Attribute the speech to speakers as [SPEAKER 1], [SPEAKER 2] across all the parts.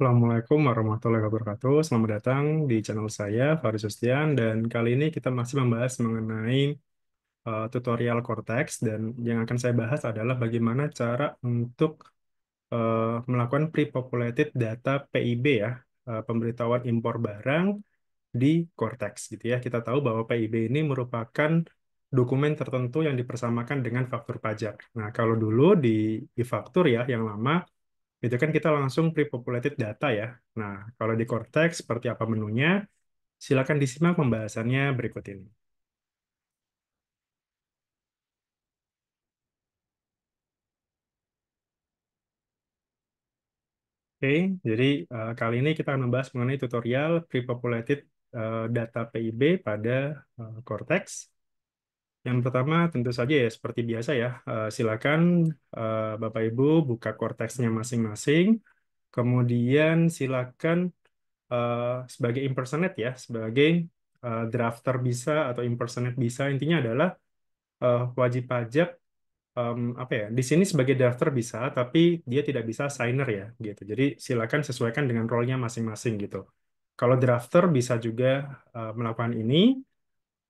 [SPEAKER 1] Assalamualaikum warahmatullahi wabarakatuh. Selamat datang di channel saya, Faris Sustian. Dan kali ini kita masih membahas mengenai tutorial Cortex. Dan yang akan saya bahas adalah bagaimana cara untuk melakukan pre-populated data PIB ya, pemberitahuan impor barang di Cortex gitu ya. Kita tahu bahwa PIB ini merupakan dokumen tertentu yang dipersamakan dengan faktur pajak. Nah, kalau dulu di e-faktur ya, yang lama, itu kan kita langsung pre-populated data ya. Nah, kalau di Cortex seperti apa menunya? Silakan disimak pembahasannya berikut ini. Oke, jadi kali ini kita akan membahas mengenai tutorial pre-populated data PIB pada Cortex. Yang pertama tentu saja ya seperti biasa ya, silakan Bapak Ibu buka Cortex-nya masing-masing. Kemudian silakan sebagai impersonate ya, sebagai drafter bisa atau impersonate bisa. Intinya adalah wajib pajak apa ya di sini sebagai drafter bisa tapi dia tidak bisa signer ya gitu, jadi silakan sesuaikan dengan role-nya masing-masing gitu. Kalau drafter bisa juga melakukan ini,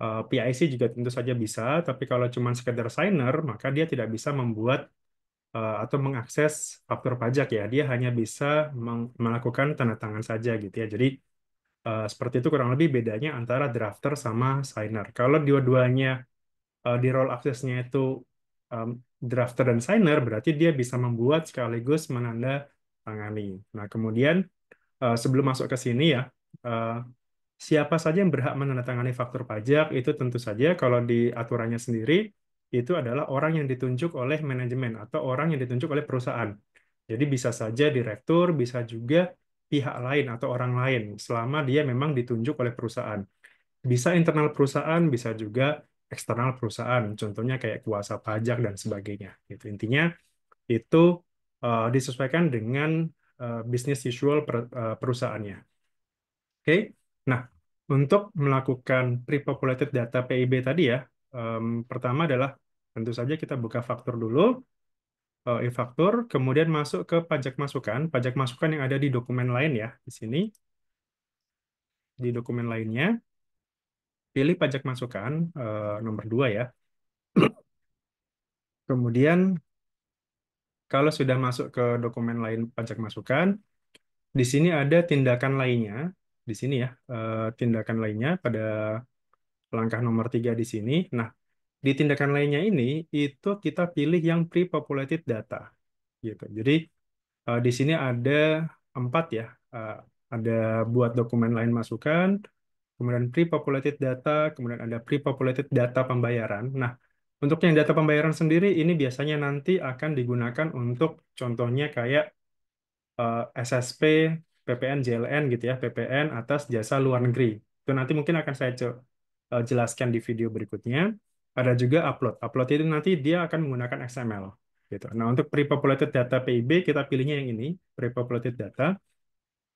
[SPEAKER 1] PIC juga tentu saja bisa, tapi kalau cuma sekedar signer maka dia tidak bisa membuat atau mengakses faktur pajak ya, dia hanya bisa melakukan tanda tangan saja gitu ya. Jadi seperti itu kurang lebih bedanya antara drafter sama signer. Kalau dua-duanya di role aksesnya itu um, drafter dan signer, berarti dia bisa membuat sekaligus menandatangani. Nah, kemudian sebelum masuk ke sini ya, uh, siapa saja yang berhak menandatangani faktur pajak itu tentu saja kalau di aturannya sendiri itu adalah orang yang ditunjuk oleh manajemen atau orang yang ditunjuk oleh perusahaan. Jadi bisa saja direktur, bisa juga pihak lain atau orang lain selama dia memang ditunjuk oleh perusahaan. Bisa internal perusahaan, bisa juga eksternal perusahaan. Contohnya kayak kuasa pajak dan sebagainya. Gitu. Intinya itu disesuaikan dengan business usual perusahaannya. Oke. Nah, untuk melakukan pre-populated data PIB tadi ya, pertama adalah tentu saja kita buka faktur dulu, e-faktur, kemudian masuk ke pajak masukan yang ada di dokumen lain ya, di sini, di dokumen lainnya, pilih pajak masukan nomor 2 ya. Kemudian kalau sudah masuk ke dokumen lain pajak masukan, di sini ada tindakan lainnya, di sini ya, tindakan lainnya pada langkah nomor 3 di sini. Nah, di tindakan lainnya ini, itu kita pilih yang pre-populated data, gitu. Jadi, di sini ada 4 ya, ada buat dokumen lain masukan, kemudian pre-populated data, kemudian ada pre-populated data pembayaran. Nah, untuk yang data pembayaran sendiri, ini biasanya nanti akan digunakan untuk contohnya kayak SSP, PPN, JLN gitu ya, PPN atas jasa luar negeri. Itu nanti mungkin akan saya jelaskan di video berikutnya. Ada juga upload. Upload itu nanti dia akan menggunakan XML gitu. Nah, untuk pre-populated data PIB kita pilihnya yang ini, pre-populated data.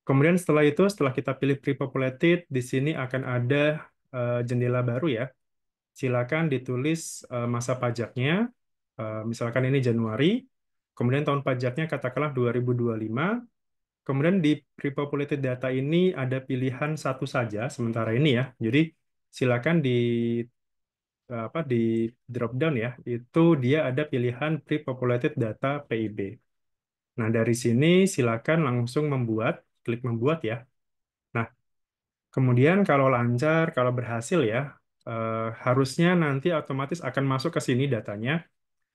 [SPEAKER 1] Kemudian setelah itu, setelah kita pilih pre-populated, di sini akan ada jendela baru ya. Silakan ditulis masa pajaknya. Misalkan ini Januari, kemudian tahun pajaknya katakanlah 2025. Kemudian di pre-populated data ini ada pilihan satu saja sementara ini ya. Jadi silakan di drop down ya. Itu dia ada pilihan pre-populated data PIB. Nah, dari sini silakan langsung klik membuat ya. Nah, kemudian kalau lancar, kalau berhasil ya, harusnya nanti otomatis akan masuk ke sini datanya.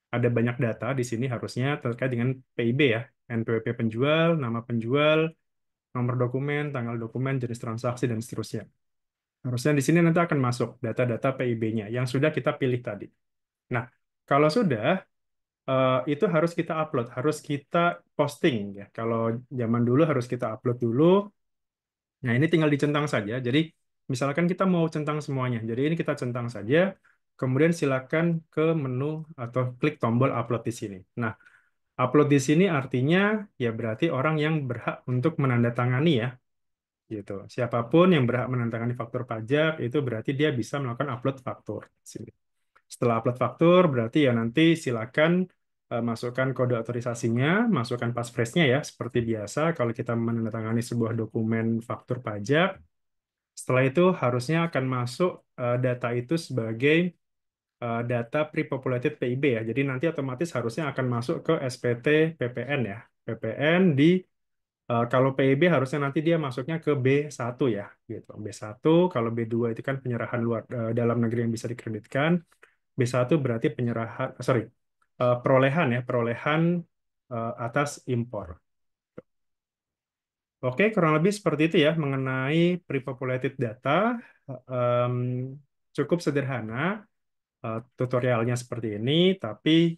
[SPEAKER 1] Ada banyak data di sini harusnya terkait dengan PIB ya. NPWP penjual, nama penjual, nomor dokumen, tanggal dokumen, jenis transaksi, dan seterusnya. Harusnya di sini nanti akan masuk data-data PIB-nya yang sudah kita pilih tadi. Nah, kalau sudah, itu harus kita upload, harus kita posting ya. Kalau zaman dulu harus kita upload dulu. Nah, ini tinggal dicentang saja. Jadi, misalkan kita mau centang semuanya. Jadi, ini kita centang saja. Kemudian silakan ke menu atau klik tombol upload di sini. Nah, upload di sini artinya ya berarti orang yang berhak untuk menandatangani ya, gitu. Siapapun yang berhak menandatangani faktur pajak itu berarti dia bisa melakukan upload faktur. Sini. Setelah upload faktur berarti ya nanti silakan masukkan kode otorisasinya, masukkan passphrase-nya ya, seperti biasa kalau kita menandatangani sebuah dokumen faktur pajak. Setelah itu harusnya akan masuk data itu sebagai data pre-populated PIB ya. Jadi nanti otomatis harusnya akan masuk ke SPT PPN ya. PPN di kalau PIB harusnya nanti dia masuknya ke B1 ya gitu. B1 kalau B2 itu kan penyerahan luar dalam negeri yang bisa dikreditkan. B1 berarti penyerahan sorry perolehan ya, perolehan atas impor. Oke, kurang lebih seperti itu ya mengenai pre-populated data. Em, Cukup sederhana tutorialnya seperti ini, tapi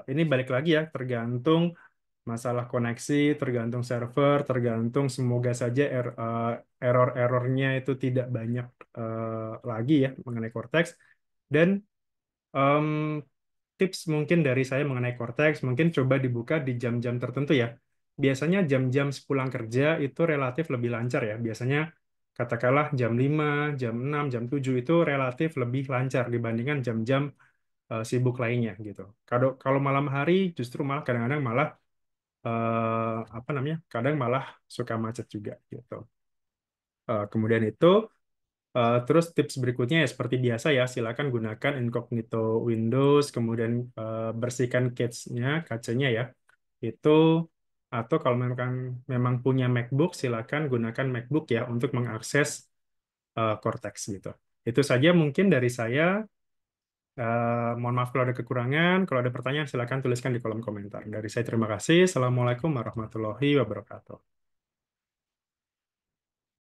[SPEAKER 1] ini balik lagi ya, tergantung masalah koneksi, tergantung server, tergantung semoga saja error-errornya itu tidak banyak lagi ya mengenai Cortex. Dan em, tips mungkin dari saya mengenai Cortex, mungkin coba dibuka di jam-jam tertentu ya. Biasanya jam-jam sepulang kerja itu relatif lebih lancar ya. Biasanya katakanlah jam 5, jam 6, jam 7 itu relatif lebih lancar dibandingkan jam-jam sibuk lainnya gitu. Kalau kalau malam hari justru malah kadang-kadang malah apa namanya? Kadang malah suka macet juga gitu. Kemudian itu terus tips berikutnya ya seperti biasa ya, silakan gunakan incognito Windows, kemudian bersihkan cache-nya, kacanya ya. Itu atau kalau memang punya MacBook, silakan gunakan MacBook ya untuk mengakses Cortex gitu. Itu saja mungkin dari saya. Mohon maaf kalau ada kekurangan. Kalau ada pertanyaan, silakan tuliskan di kolom komentar. Dari saya terima kasih. Assalamualaikum warahmatullahi wabarakatuh.